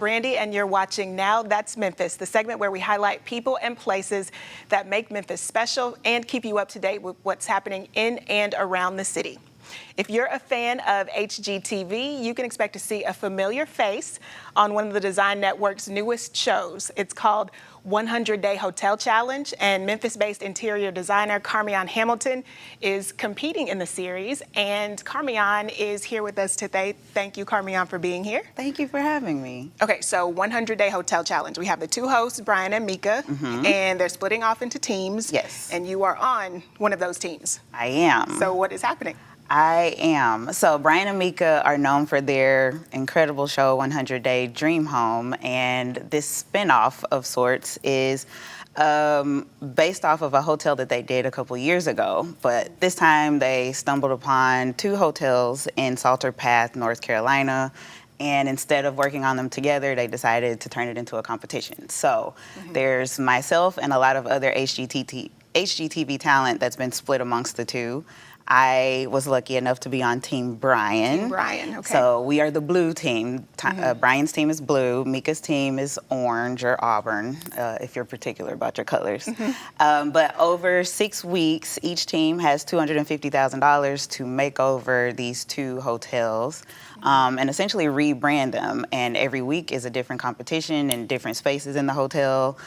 Brandy, and you're watching Now That's Memphis, the segment where we highlight people and places that make Memphis special and keep you up to date with what's happening in and around the city. If you're a fan of HGTV, you can expect to see a familiar face on one of the Design Network's newest shows. It's called 100-Day Hotel Challenge, and Memphis-based interior designer Carmeon Hamilton is competing in the series, and Carmeon is here with us today. Thank you, Carmeon, for being here. Thank you for having me. Okay, so 100-Day Hotel Challenge. We have the two hosts, Brian and Mika, and they're splitting off into teams. Yes. And you are on one of those teams. I am. So what is happening? I am. So Brian and Mika are known for their incredible show, 100-Day Dream Home, and this spinoff of sorts is based off of a hotel that they did a couple years ago. But this time they stumbled upon two hotels in Salter Path, North Carolina, and instead of working on them together, they decided to turn it into a competition. So there's myself and a lot of other HGTV talent that's been split amongst the two. I was lucky enough to be on Team Brian. Team Brian, okay. So we are the blue team. Brian's team is blue. Mika's team is orange or auburn, if you're particular about your colors. But over 6 weeks, each team has $250,000 to make over these two hotels and essentially rebrand them. And every week is a different competition in different spaces in the hotel.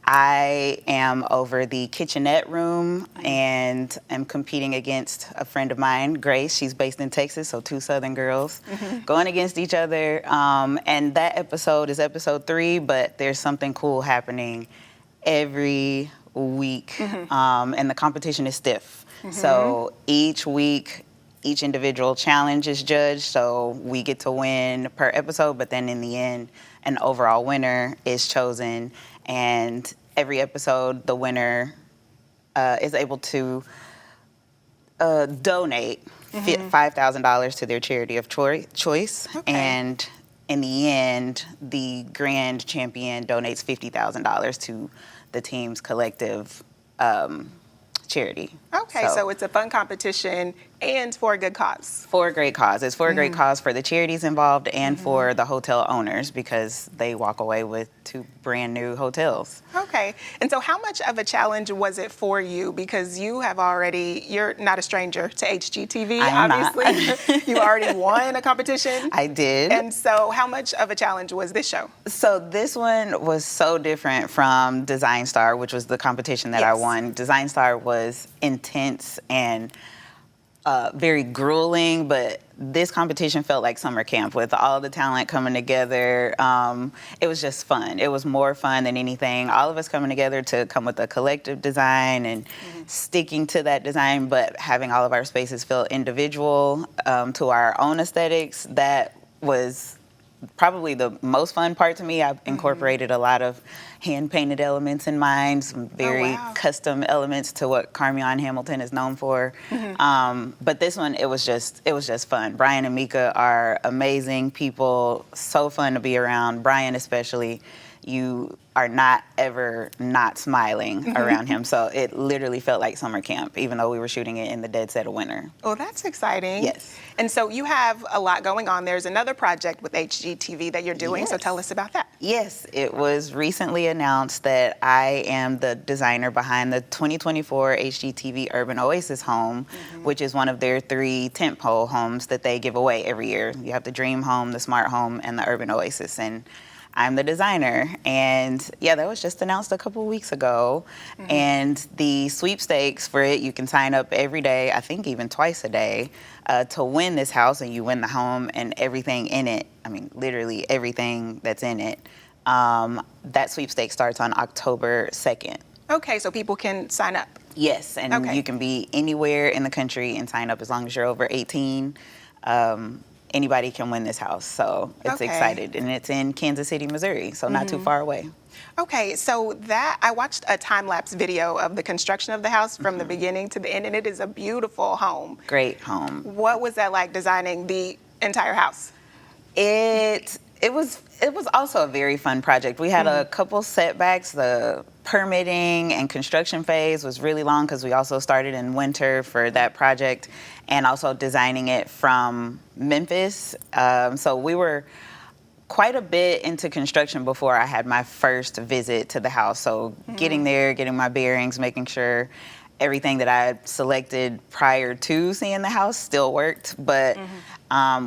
I am over the kitchenette room and am competing against a friend of mine, Grace. She's based in Texas, so two Southern girls going against each other. And that episode is episode 3, but there's something cool happening every week. And the competition is stiff. So each week, each individual challenge is judged, so we get to win per episode, but then in the end, an overall winner is chosen. And every episode, the winner is able to donate $5,000 to their charity of choice. Okay. And in the end, the grand champion donates $50,000 to the team's collective charity. Okay, so it's a fun competition and for a good cause. For a great cause. It's for a great cause for the charities involved and for the hotel owners, because they walk away with 2 brand new hotels. Okay, and so how much of a challenge was it for you? Because you're not a stranger to HGTV, I am obviously. not. You already won a competition. I did. And so how much of a challenge was this show? So this one was so different from Design Star, which was the competition that I won. Design Star was intense and very grueling, but this competition felt like summer camp with all the talent coming together. It was just fun. It was more fun than anything. All of us coming together to come with a collective design and sticking to that design, but having all of our spaces feel individual to our own aesthetics. That was probably the most fun part to me. I've incorporated a lot of hand-painted elements in mine, some very custom elements to what Carmeon Hamilton is known for. But this one, it was just fun. Brian and Mika are amazing people, so fun to be around. Brian especially, you are not ever not smiling around him. So it literally felt like summer camp, even though we were shooting it in the dead set of winter. Oh, that's exciting. Yes. And so you have a lot going on. There's another project with HGTV that you're doing, so tell us about that. Yes, it was recently announced that I am the designer behind the 2024 HGTV Urban Oasis home, which is one of their 3 tentpole homes that they give away every year. You have the Dream Home, the Smart Home, and the Urban Oasis. And I'm the designer, and yeah, that was just announced a couple weeks ago. And the sweepstakes for it, you can sign up every day, I think even twice a day, to win this house, and you win the home and everything in it. I mean, literally everything that's in it. That sweepstake starts on October 2nd. Okay, so people can sign up. Yes, and you can be anywhere in the country and sign up as long as you're over 18. Anybody can win this house, so it's excited. And it's in Kansas City, Missouri, so not too far away. Okay, so I watched a time-lapse video of the construction of the house from the beginning to the end, and it is a beautiful home. Great home. What was that like, designing the entire house? It was also a very fun project. We had a couple setbacks. The permitting and construction phase was really long because we also started in winter for that project, and also designing it from Memphis. So we were quite a bit into construction before I had my first visit to the house. So getting there, getting my bearings, making sure everything that I had selected prior to seeing the house still worked. But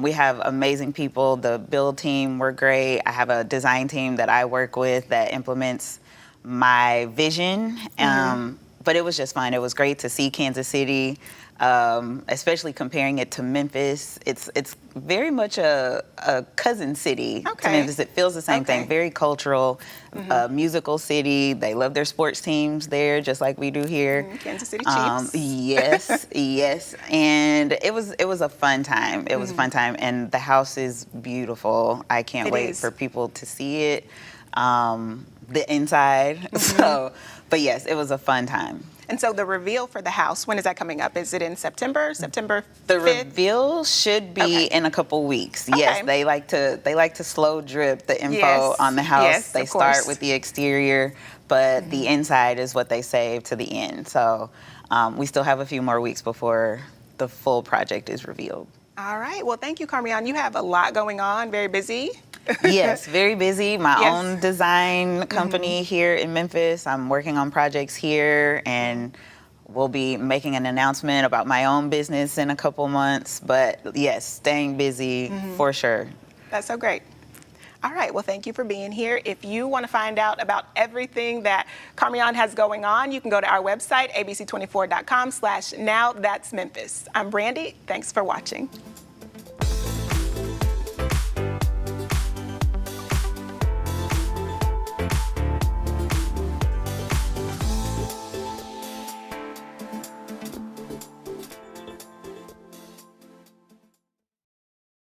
we have amazing people. The build team were great. I have a design team that I work with that implements my vision. But it was just fun. It was great to see Kansas City, especially comparing it to Memphis. It's very much a cousin city to Memphis. It feels the same thing. Very cultural, musical city. They love their sports teams there, just like we do here. Kansas City Chiefs. Yes, yes. And it was a fun time. It was a fun time, and the house is beautiful. I can't wait for people to see it. The inside. So, but yes, it was a fun time. And so the reveal for the house, when is that coming up? Is it in September 5th? The reveal should be in a couple weeks. Yes, they like to slow drip the info on the house. Yes, they start with the exterior, but the inside is what they save to the end. So we still have a few more weeks before the full project is revealed. All right. Well, thank you, Carmeon. You have a lot going on. Very busy. Yes, very busy. My own design company here in Memphis. I'm working on projects here, and we'll be making an announcement about my own business in a couple months. But yes, staying busy for sure. That's so great. All right. Well, thank you for being here. If you want to find out about everything that Carmeon has going on, you can go to our website, abc24.com/nowthat'smemphis. I'm Brandy. Thanks for watching.